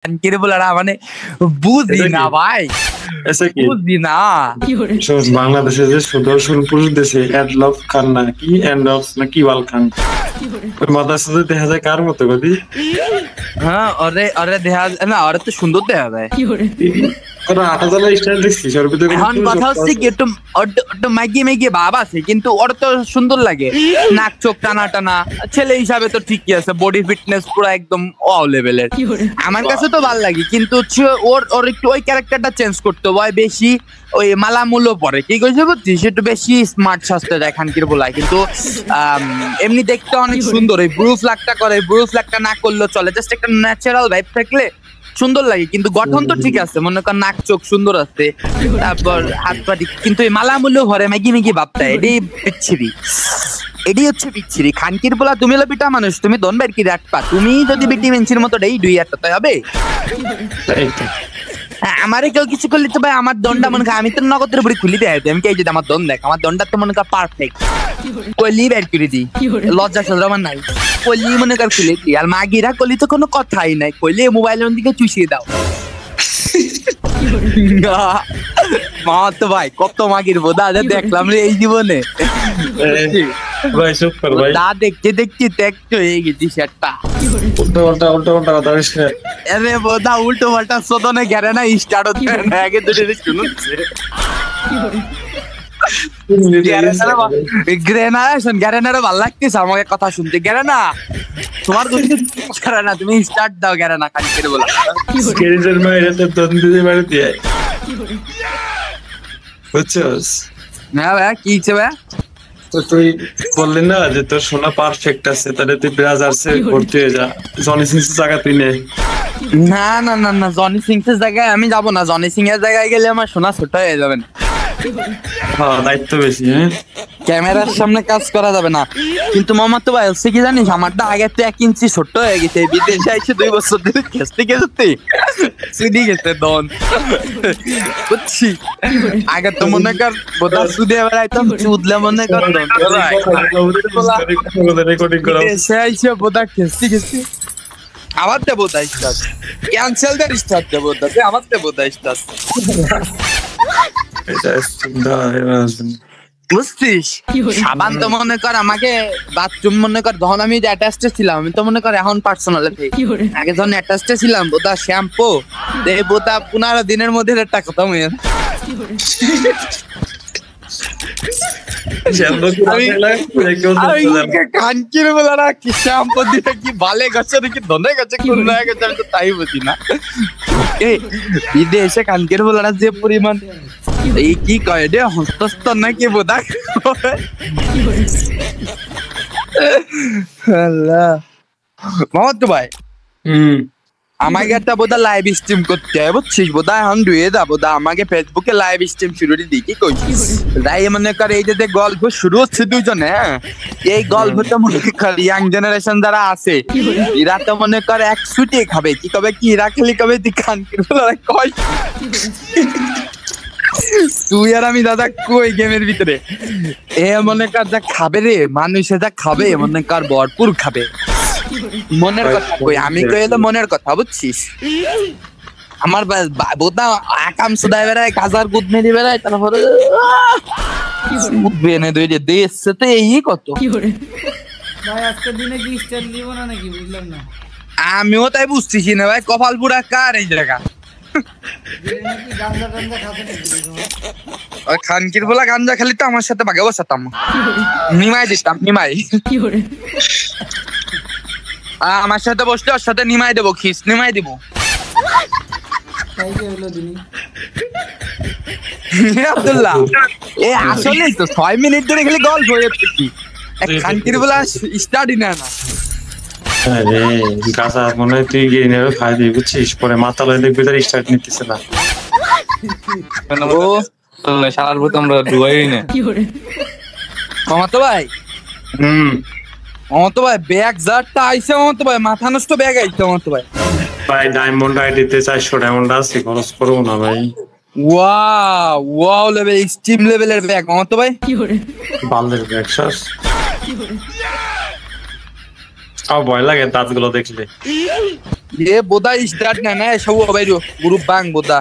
কানকির বলারা মানে বুঝি না ভাই, বুঝি না। বাংলাদেশে যে সুদর্শন পুরুষ দেশে এডলফ খান না কি এন্ডলফ না কি ওয়াল খান ওর মাথার সাথে দেখা যায় কার মতো গদি। হ্যাঁ ওরে ওরে দেখা না, ওরে তো সুন্দর দেখা যায়। ওরা 8,000 স্টাইল দেখছি ওর ভিতরে। এখন কথা হচ্ছে কি একটু মাইকি মাইকি ভাব আছে, কিন্তু ওর তো সুন্দর লাগে, নাক চোখ টানা টানা, ছেলে হিসাবে তো ঠিকই আছে, বডি ফিটনেস পুরো একদম ওয়াও লেভেলের। আমার কাছে তো ভালো লাগে, কিন্তু হচ্ছে ওর একটু ওই ক্যারেক্টারটা চেঞ্জ করতে হয়, বেশি ওই মালামূল্য পরে কি কইছে বুঝছিস, একটু বেশি স্মার্ট সাজতে যায় খানকির বলায়, কিন্তু এমনি দেখতে অনেক সুন্দর। ওই ব্রু ফ্ল্যাগটা করে, ব্রু ফ্ল্যাগটা না করলেও চলে, জাস্ট একটা ন্যাচারাল ভাইব থাকলে সুন্দর লাগে। কিন্তু গঠন তো ঠিক আছে, মনে কর নাক চোখ সুন্দর আছে, তারপর হাত পাটি, কিন্তু এই মালামূল্য ভরে ম্যাগি ম্যাগি ভাবটা এটাই বিচ্ছিরি, এটাই হচ্ছে বিচ্ছিরি। খানকির বলা তুমি হলো বিটা মানুষ, তুমি দন বাইর কি রাখবা, তুমি যদি বিটি মেনসির মতো এই 2 একটা তাই হবে। আমারে কেউ কিছু করলে তো ভাই আমার দনটা মনে কর, আমি তো নগদের বুড়ি খুলি দেয়, আমি কে যদি আমার দন দেখ, আমার দনটা তো মনে কর পারফেক্ট, কলি বের করে দিই, লজ্জা সজ্জা আমার নাই, কলি মনে কর খুলে দিই। আর মাগিরা কলি তো কোনো কথাই নাই, কইলে মোবাইলের দিকে চুষিয়ে দাও। মা তো ভাই কত মাগির বোধা দেখলাম রে এই জীবনে ভাই, সুপার ভাই, দা দেখতে দেখতে দেখতে হয়ে গেছি সেটটা। উল্টো পাল্টা কথা বলছে। আরে বোধা উল্টো পাল্টা সদনে গেরে না, স্টার্ট হচ্ছে না, আগে দুটো শুনুচ্ছে গ্যারেনারও ভালো লাগতেছে আমাকে কথা শুনতে। গ্যারেনা তোমার না, তুমি স্টার্ট দাও গ্যারেনা খানকির বলা। বুঝছস? হ্যাঁ ভাইয়া কি হচ্ছে ভাইয়া? তো তুই বললি না যে তোর সোনা পারফেক্ট আছে, তাহলে তুই ব্রাজার্সে ভর্তি হয়ে যা, জনি সিংস জায়গা তুই নে। না না না না, জনি সিংস এর জায়গায় আমি যাবো না, জনি সিং এর জায়গায় গেলে আমার সোনা ছোট হয়ে যাবে না। হ্যাঁ দায়িত্ব বেশি। হ্যাঁ ক্যামেরার সামনে কাজ করা যাবে না। কিন্তু মামা তো ভাই হচ্ছে কি জানিস, আমারটা আগে তো 1 ইঞ্চি ছোট্ট হয়ে গেছে, বিদেশে এসে 2 বছর ধরে খেসতে খেসতে সুদি গেছে দন, বুঝছি। আগে তো মনে কর বোধা সুদে বেড়াইতাম, চুদলে মনে কর রেকর্ডিং করা এসে এসে বোধা খেসতে খেসতে আবার দেবো দা স্টার্ট, ক্যান্সেল দের স্টার্ট দেবো দা, আবার দেবো দা স্টার্ট। বুঝছিস? সাবান তো মনে কর আমাকে বাথরুম মনে কর, যখন আমি অ্যাটাচড ছিলাম, আমি তো মনে কর এখন পার্সোনালে আগে যখন অ্যাটাচড ছিলাম, বোধা শ্যাম্পু এই বোধা 15 দিনের মধ্যে একটা খতম হয়ে কানকির বলারা কি শ্যাম্পু দিতে কি ভালে গেছে নাকি ধনে গেছে কোন গেছে, আমি তো তাই বুঝি না। বিদেশে কানকির বলারা যে পরিমাণ এই কি কয় রে হস্তস্থ নাকি বোধা মোহাম্মদ ভাই, আমাকে একটা বোধা লাইভ স্ট্রিম করতে হয় বুঝছিস, বোধা এখন ডুয়ে যা বোধা আমাকে ফেসবুকে লাইভ স্ট্রিম শুরু দিই, কি কইছিস? তাই মনে কর এই যে গল্প শুরু হচ্ছে দুজনে, হ্যাঁ এই গল্পটা মনে কর ইয়াং জেনারেশন যারা আছে এরা তো মনে কর এক ছুটে খাবে, কি কবে কি রাখলি কবে তুই কানকির বলারা কয় তুই আর আমি দাদা কই গেমের ভিতরে এ মনে কর যা খাবে রে, মানুষে যা খাবে মনে কর ভরপুর খাবে। মনের কথা কই, আমি কই এলো মনের কথা বুঝছিস। আমার বোধা আকাম সুদায় বেড়ায়, কাজার গুদ মেরে বেড়ায়, তারপরে বেনে দই দিচ্ছে তো এই কত। ভাই আজকের দিনে কি স্টাইল দিব না নাকি, বুঝলাম না। আমিও তাই বুঝতেছি না ভাই, কপাল পুরা কার এই জায়গা। খানকির বলা গাঞ্জা খালি তো আমার সাথে বাগে বসাতাম, নিমাই দিতাম, নিমাই আমার সাথে বসলে ওর সাথে নিমাই দেবো, খিস নিমাই দিব। আব্দুল্লাহ এ আসলেই তো 6 মিনিট ধরে খালি গল্প হয়ে যাচ্ছে, কি খানকির বলা স্টার্টই না না। আরে গাছা মনে হয় তুই গিয়ে নেবে খাই দিই বুঝছিস, পরে মাথা লয় দেখবি তার স্টার্ট নিতেছে না। ও শালার ভূত আমরা ডুবাই না। মামাতো ভাই, মামাতো ভাই ব্যাগ জারটা আইছে, মামাতো ভাই মাথা নষ্ট ব্যাগ আইছে মামাতো ভাই। ভাই ডায়মন্ড আইডিতে 400 ডায়মন্ড আছে, খরচ করবো না ভাই। ওয়াও ওয়াও লেভেল, স্টিম লেভেলের ব্যাগ মামাতো ভাই, বালের ব্যাগ সস। আমার ভয় লাগে দাঁতগুলো দেখলে। এ বোদা স্টার্ট না না সব বাইরো গ্রুপ বাং বোদা